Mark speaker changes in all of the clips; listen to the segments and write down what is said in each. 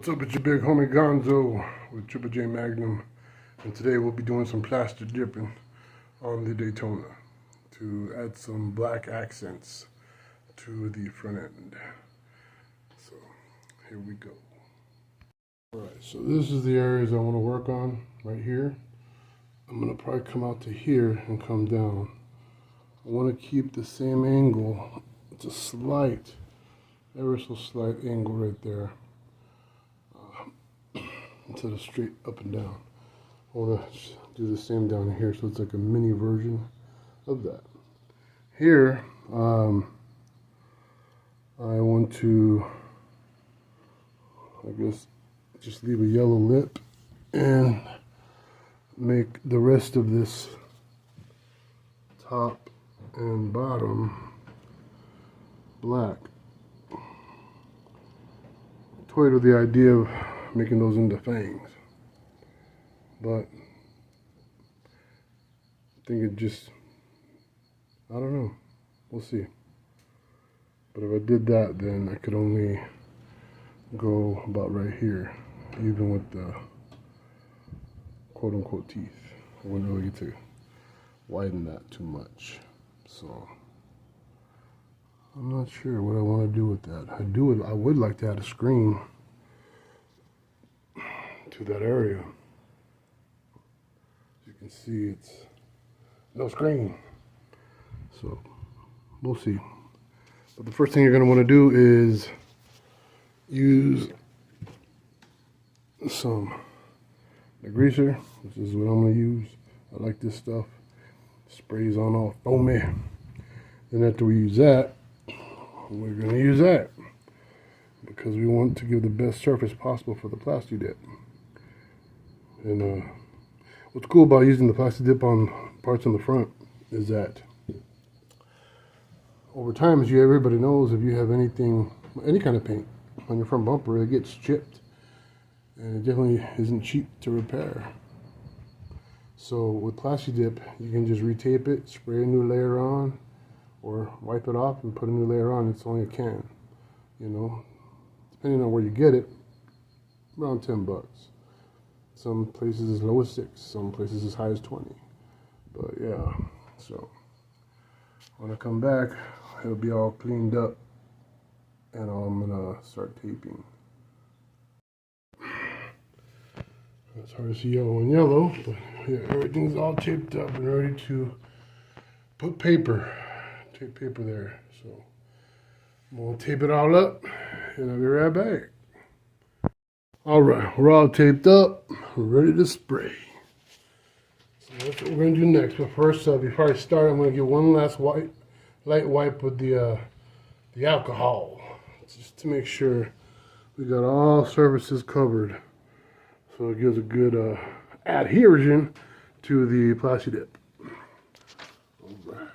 Speaker 1: What's up, it's your big homie Gonzo with Triple J Magnum, and today we'll be doing some plasti dipping on the Daytona to add some black accents to the front end. So here we go. Alright, so this is the areas I want to work on right here. I'm going to probably come out to here and come down. I want to keep the same angle. It's a slight, ever so slight angle right there. Instead of straight up and down. I want to do the same down here, so it's like a mini version of that. Here, I want to, I guess, just leave a yellow lip and make the rest of this top and bottom black. Toyed with the idea of making those into fangs, but I think it just, I don't know, we'll see. But if I did that, then I could only go about right here, even with the quote-unquote teeth. I wouldn't really get to widen that too much, so I'm not sure what I want to do with that. I would like to add a screen to that area. As you can see, it's no screen, so we'll see. But the first thing you're going to want to do is use some degreaser. This is what I'm going to use. I like this stuff. Sprays on all foamy. Then after we use that, we're going to use that because we want to give the best surface possible for the Plasti Dip. And what's cool about using the Plasti Dip on parts on the front is that over time, as everybody knows, if you have any kind of paint on your front bumper, it gets chipped, and it definitely isn't cheap to repair. So with Plasti Dip, you can just retape it, spray a new layer on, or wipe it off and put a new layer on. It's only a can, you know, depending on where you get it, around 10 bucks. Some places as low as 6, some places as high as 20. But yeah, so when I come back, it'll be all cleaned up, and I'm gonna start taping. It's hard to see yellow and yellow, but yeah, everything's all taped up and ready to put tape paper there. So I'm gonna tape it all up, and I'll be right back. Alright, we're all taped up, we're ready to spray. So that's what we're going to do next. But first, before I start, I'm going to get one last light wipe with the alcohol, just to make sure we got all surfaces covered. So it gives a good adhesion to the Plasti Dip. Alright.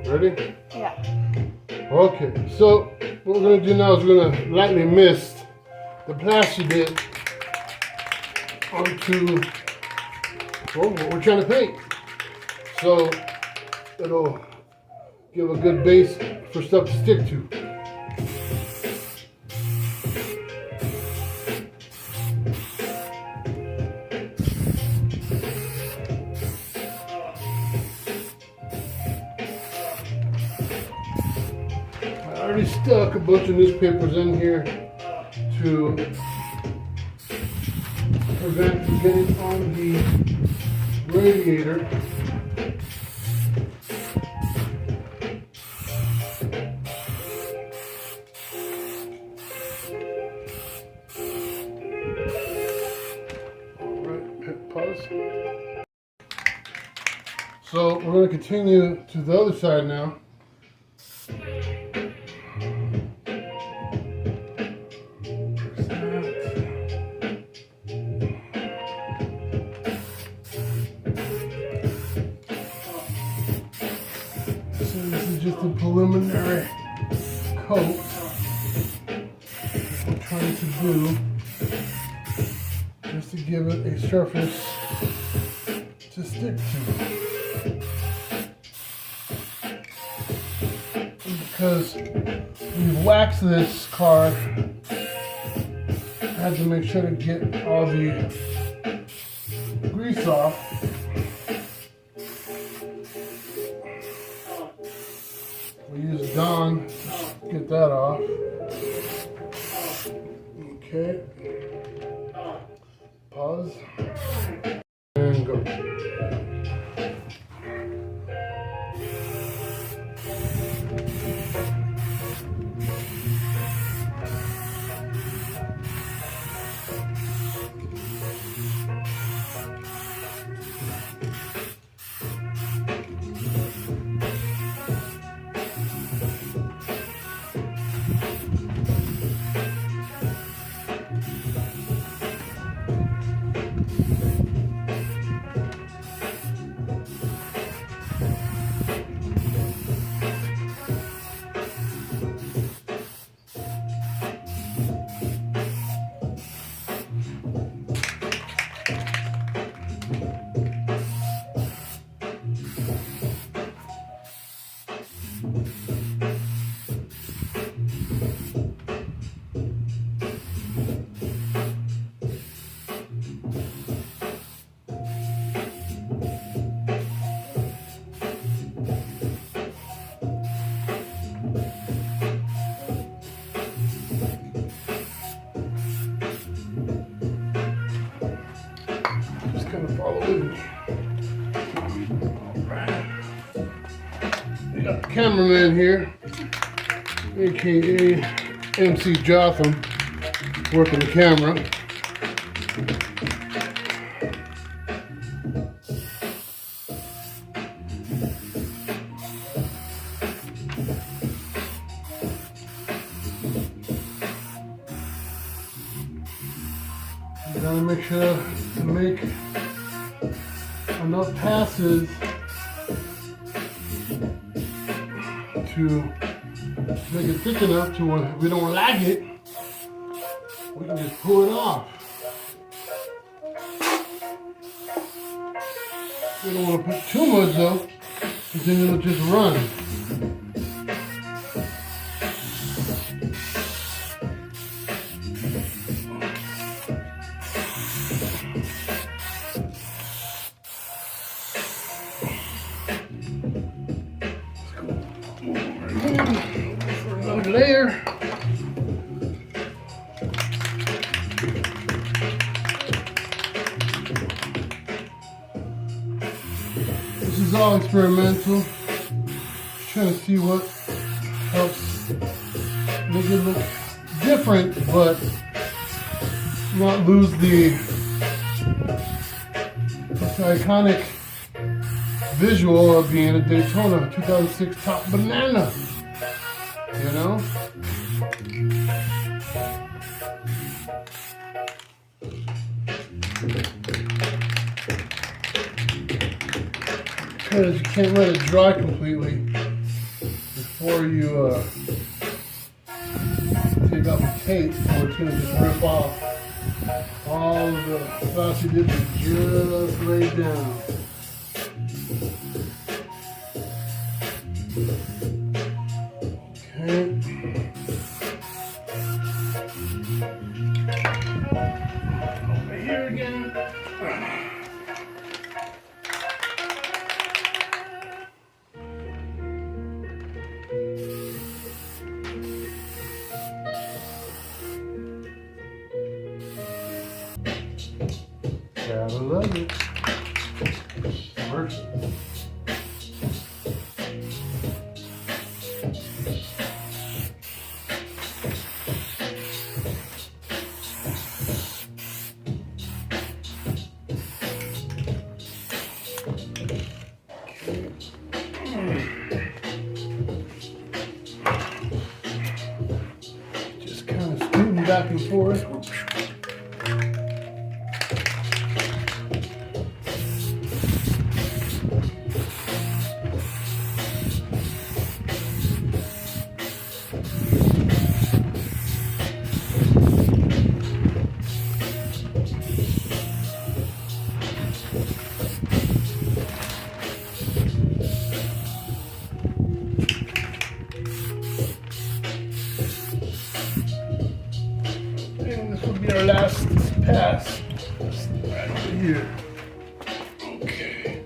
Speaker 1: Ready?
Speaker 2: Yeah.
Speaker 1: Okay, so what we're going to do now is we're going to lightly mist the Plasti Dip onto what we're trying to paint. So it'll give a good base for stuff to stick to. I already stuck a bunch of newspapers in here to prevent from getting on the radiator. Alright, pause. So we're going to continue to the other side now. This is just a preliminary coat we're trying to do, just to give it a surface to stick to. And because we waxed this car had to make sure to get all the grease off. We use Dawn to get that off. Okay. Pause. And go. Follow with me. Alright. We got the cameraman here, aka MC Jotham, working the camera. You gotta make sure to make enough passes to make it thick enough to where we don't lag it, we can just pull it off. We don't want to put too much though, because then it'll just run. For another layer. This is all experimental. Just trying to see what helps make it look different, but not lose the iconic visual of being a Daytona 2006 Top Banana, you know? Because you can't let it dry completely before you take off the tape, or it's going to just rip off. All of the Plasti Dip is just laid down. Okay. Over here again. Gotta love it. Works. Just kind of scooting back and forth. last pass. Right here. Okay.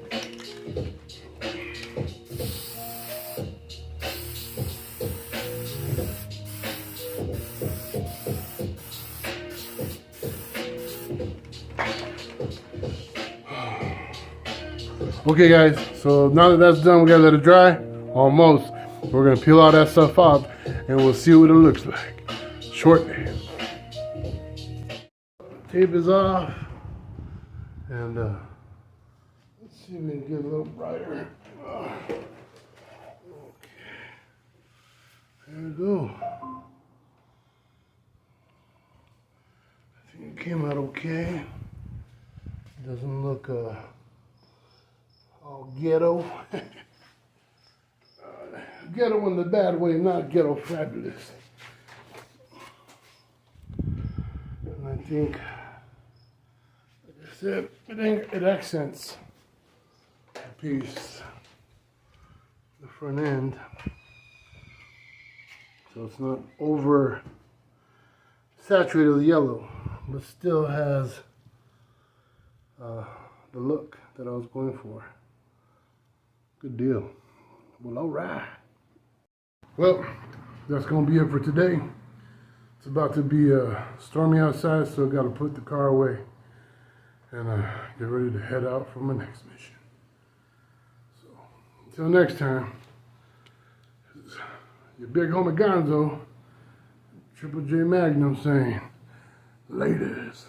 Speaker 1: Okay guys, so now that that's done, we gotta let it dry, almost. We're gonna peel all that stuff off and we'll see what it looks like shortly. Tape is off, and let's see if we can get a little brighter. Okay, there we go. I think it came out okay. Doesn't look all ghetto. Ghetto in the bad way, not ghetto fabulous. And I think, like I said, it accents the piece, the front end, so it's not over saturated with yellow, but still has the look that I was going for. Good deal. Well, all right. Well, that's going to be it for today. It's about to be stormy outside, so I got to put the car away and get ready to head out for my next mission. So, until next time, your big homie Gonzo, Triple J Magnum saying, laters.